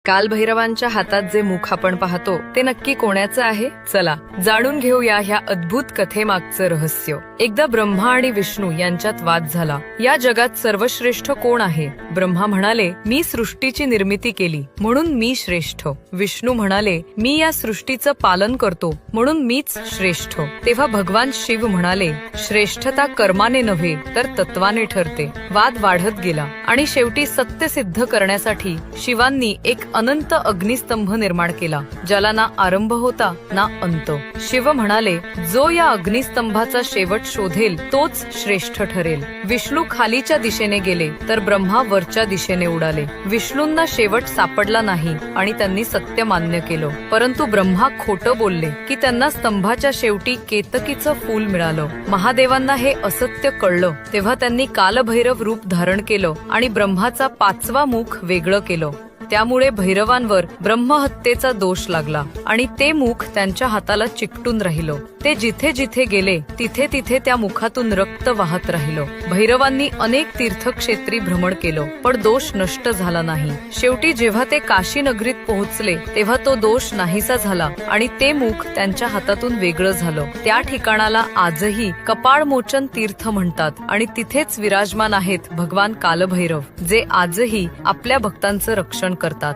कालभैरवांच्या हातात जे मुख आपण पाहतो ते नक्की कोणाचं आहे? चला जाणून घेऊया ह्या अद्भुत कथेमागचं रहस्य। एकदा ब्रह्मा आणि विष्णू यांच्यात वाद झाला। या जगात सर्वश्रेष्ठ कोण आहे? ब्रह्मा म्हणाले, मी सृष्टीची निर्मिती केली म्हणून मी श्रेष्ठ। विष्णू म्हणाले, मी या सृष्टीचं पालन करतो म्हणून मीच श्रेष्ठ। तेव्हा भगवान शिव म्हणाले, श्रेष्ठता कर्माने नव्हे तर तत्वाने ठरते। वाद वाढत गेला आणि शेवटी सत्य सिद्ध करण्यासाठी शिवांनी एक अनंत अग्निस्तंभ निर्माण केला, ज्याला ना आरंभ होता ना अंत। शिव म्हणाले, जो या अग्निस्तंभाचा शेवट शोधेल तोच श्रेष्ठ ठरेल। विष्णू खालीच्या दिशेने गेले तर ब्रह्मा वरच्या दिशेने उडाले। विष्णूंना शेवट सापडला नाही आणि त्यांनी सत्य मान्य केलं, परंतु ब्रह्मा खोटं बोलले की त्यांना स्तंभाच्या शेवटी केतकीचं फूल मिळालं। महादेवांना हे असत्य कळलं तेव्हा त्यांनी कालभैरव रूप धारण केलं आणि ब्रह्माचा पाचवा मुख वेगळं केलं। त्यामुळे भैरवांवर ब्रह्महत्येचा दोष लागला आणि ते मुख त्यांच्या हाताला चिकटून राहिलं। ते जिथे जिथे गेले तिथे तिथे त्या मुखातून रक्त वाहत राहिलं। भैरवांनी अनेक तीर्थक्षेत्री भ्रमण केलं पण दोष नष्ट झाला नाही। शेवटी जेव्हा ते काशी नगरीत पोहोचले तेव्हा तो दोष नाहीसा झाला आणि ते मुख त्यांच्या हातातून वेगळं झालं। त्या ठिकाणाला आजही कपाळमोचन तीर्थ म्हणतात आणि तिथेच विराजमान आहेत भगवान कालभैरव, जे आजही आपल्या भक्तांचं रक्षण करतात।